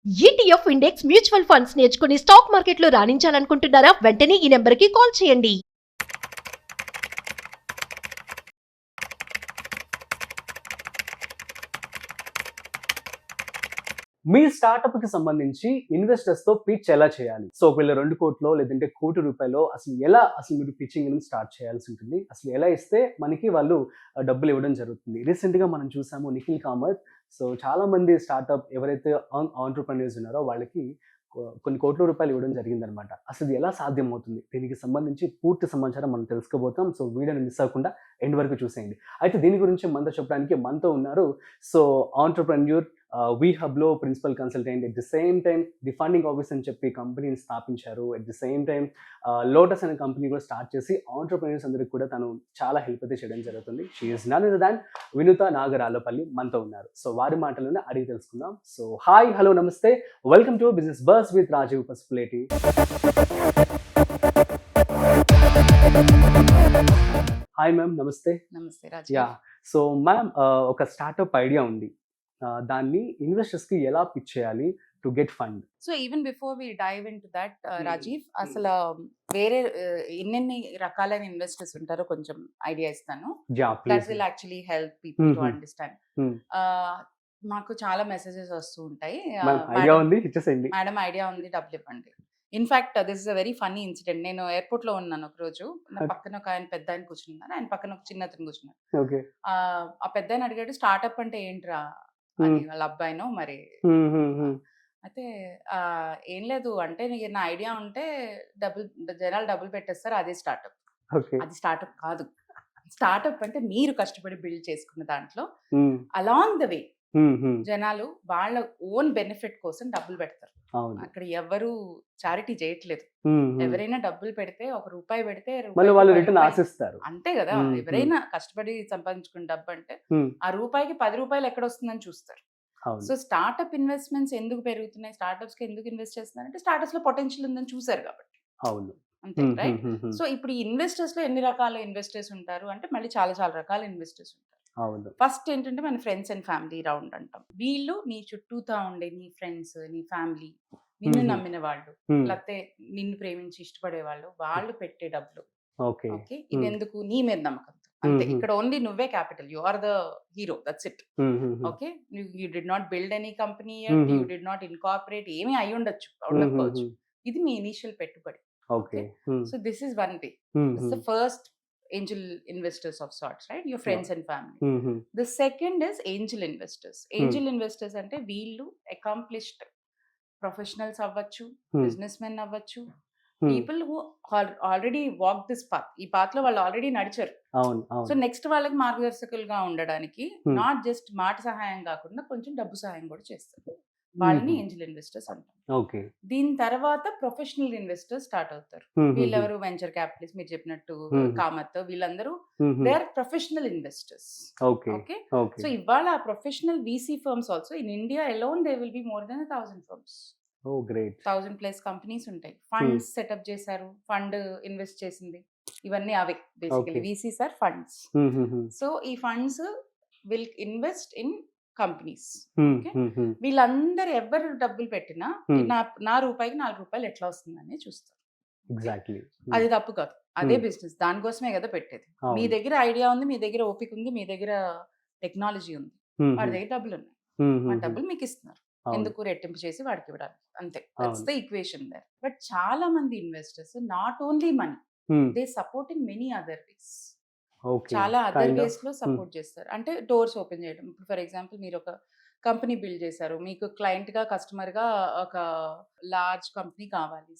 ETF index mutual funds నేర్చుకుని stock మార్కెట్లో రాణించాలనుకుంటున్నారా? వెంటనే ఈ నెంబర్కి కాల్ చేయండి. మీ స్టార్ట్అప్ కి సంబంధించి ఇన్వెస్టర్స్ తో పిచ్ ఎలా చేయాలి? సో వీళ్ళ 2 కోట్లో లేదంటే కోటి రూపాయలో అసలు మీరు పిచ్చింగ్ ని స్టార్ట్ చేయాల్సి ఉంటుంది. అసలు ఎలా ఇస్తే మనకి వాళ్ళు డబ్బులు ఇవ్వడం జరుగుతుంది. రీసెంట్ గా మనం చూసాము నిఖిల్ కామత్. సో చాలా మంది స్టార్ట్అప్ ఎవరైతే ఆంటర్‌ప్రెన్యూర్స్ ఉన్నారో వాళ్ళకి కొన్ని కోట్ల రూపాయలు ఇవ్వడం జరిగిందనమాట. అసలు ఇది ఎలా సాధ్యమవుతుంది? దీనికి సంబంధించి పూర్తి సమాచారం మనం తెలుసుకోబోతాం. సో వీడియోని మిస్ అవ్వకుండా ఎండ్ వరకు చూసేయండి. అయితే దీని గురించి మనతో చెప్పడానికి మనతో ఉన్నారు. సో ఆంటర్‌ప్రెన్యూర్ వి హబ్‌లో principal consultant, at the same time the Funding Office అని చెప్పి కంపెనీని స్థాపించారు. At the same time Lotus అనే కంపెనీ కూడా స్టార్ట్ చేసి ఆంటర్‌ప్రెన్యూర్స్ అందరికి కూడా తను చాలా హెల్ప్ అయితే చేయడం జరుగుతుంది. She is none other than Vinutha Nagaralapalli మనతో ఉన్నారు. సో వారి మాటల్లోనే అడిగి తెలుసుకుందాం. సో హాయ్, హలో, నమస్తే, welcome to business bus with Rajiv Pasupuleti. Hi ma'am, నమస్తే. నమస్తే రాజు. యా, సో మ్యామ్ ఒక స్టార్ట్అప్ ఐడియా ఉంది. దాన్ని ఇన్వెస్టర్స్ కి ఎలా పిచ్ చేయాలి to get fund? So even before we dive in to that Rajiv, అసలు వేరే ఎన్నెన్ని రకాలైన ఇన్వెస్టర్స్ ఉంటారో కొంచెం ఐడియా ఇస్తాను. That will actually help people to understand. మాకు చాలా మెసేజెస్ వస్తూ ఉంటాయి, మేడం ఐడియా ఉంది, డబ్బులు ఇవ్వండి. In fact this is a very funny incident. నేను ఎయిర్పోర్ట్ లో ఉన్నాను ఒక రోజు. నా పక్కన ఒక ఆయన పెద్ద ఆయన కూర్చున్నారు, ఆయన పక్కన ఒక చిన్న అతను కూర్చున్నారు. ఆ పెద్ద ఆయన అడిగాడు, స్టార్ట్అప్ అంటే ఏంట్రా అని. వాళ్ళ అబ్బాయినో మరి. అయితే ఏం లేదు అంటే, నీకు నా ఐడియా ఉంటే జనాలు డబ్బులు పెట్టేస్తారు, అదే స్టార్ట్అప్. అది స్టార్ట్అప్ కాదు. స్టార్ట్అప్ అంటే మీరు కష్టపడి బిల్డ్ చేసుకున్న దాంట్లో అలాంగ్ ద వే జనాలు వాళ్ళ ఓన్ బెనిఫిట్ కోసం డబ్బులు పెడతారు. అక్కడ ఎవరు చారిటీ చేయట్లేదు. ఎవరైనా డబ్బులు పెడితే, ₹1 పెడితే ఆశిస్తారు, అంతే కదా. ఎవరైనా కష్టపడి సంపాదించుకున్న డబ్బు అంటే ఆ రూపాయికి ₹10 ఎక్కడ వస్తుందని చూస్తారు. సో స్టార్ట్అప్ ఇన్వెస్ట్మెంట్స్ ఎందుకు పెరుగుతున్నాయి, స్టార్ట్అప్స్ కి ఎందుకు ఇన్వెస్ట్ చేస్తున్నారంటే స్టార్ట్అప్స్ లో పొటెన్షియల్ ఉందని చూసారు కాబట్టి. అవును, అంతే రైట్. సో ఇప్పుడు ఈ ఇన్వెస్టర్స్ లో ఎన్ని రకాల ఇన్వెస్టర్స్ ఉంటారు అంటే మళ్ళీ చాలా చాలా రకాల ఇన్వెస్టర్స్ ఉంటారు. ఫస్ట్ ఏంటంటే మన ఫ్రెండ్స్ అండ్ ఫ్యామిలీ రౌండ్ అంటాం. వీళ్ళు నీ చుట్టూతా ఉండే నీ ఫ్రెండ్స్, నీ ఫ్యామిలీ, నిన్ను నమ్మిన వాళ్ళు, లేకపోతే నిన్ను ప్రేమించి ఇష్టపడే వాళ్ళు పెట్టే డబ్బులు. ఓకే, ఇది ఎందుకు? నీ మీద నమ్మకంతో. అంతే. ఇక్కడ ఓన్లీ నువ్వే capital, you are the hero, that's it. Okay, you did not build any company, you did not incorporate, ఏమీ అయి ఉండకపోవచ్చు. ఇది మీ ఇనీషియల్ పెట్టుబడి. Okay, so this is one way. This the first angel investors of sorts, right? Your friends and family. The second is angel investors. Angel investors ante veellu accomplished professionals avvachu, businessmen avvachu, people who already walked this path. Ee path lo vallu already nadicharu. So next వాళ్ళకి మార్గదర్శకులుగా ఉండడానికి not just మాట సహాయం కాకుండా కొంచెం డబ్బు సహాయం కూడా చేస్తారు. వాళ్ళని ఏంజల్ ఇన్వెస్టర్స్ అంటాం. ఓకే, దీని తర్వాత ప్రొఫెషనల్ ఇన్వెస్టర్స్ స్టార్ట్ అవుతారు. వీళ్ళెవరు? వెంచర్ క్యాపిటలిస్ట్, మీరు చెప్పినట్టు కామత్, వీళ్ళందరూ they are professional investors. Okay, so ఇవాళ ఆ professional VC firms also in India alone they will be more than 1000 firms. 1000+ companies ఉంటాయి. ఫండ్స్ సెటప్ చేశారు, ఫండ్ ఇన్వెస్ట్ చేసింది, ఇవన్నీ అవే basically. VCs are funds. So ఈ funds will invest in companies. వీళ్ళందరూ ఎవరు డబ్బులు పెట్టినా నా రూపాయికి ₹4 ఎట్లా వస్తుందని చూస్తారు. ఎగ్జాక్ట్లీ, అది తప్పు కాదు, అదే బిజినెస్, దానికోసమే కదా పెట్టేది. మీ దగ్గర ఐడియా ఉంది, మీ దగ్గర ఓపిక ఉంది, మీ దగ్గర టెక్నాలజీ ఉంది, వాడి దగ్గర డబ్బులు ఉన్నాయి, ఆ డబ్బులు మీకు ఇస్తున్నారు. ఎందుకు? రెట్టింపు చేసి వాడికి ఇవ్వడానికి. అంతే, that's the equation there. But చాలా మంది investors not only money, they support in many other ways. చాలా అదర్ వేస్ లో సపోర్ట్ చేస్తారు. అంటే డోర్స్ ఓపెన్ చేయడం. ఇప్పుడు ఫర్ ఎగ్జాంపుల్ మీరు ఒక కంపెనీ బిల్డ్ చేశారు, మీకు క్లయింట్ గా, కస్టమర్ గా ఒక లార్జ్ కంపెనీ కావాలి.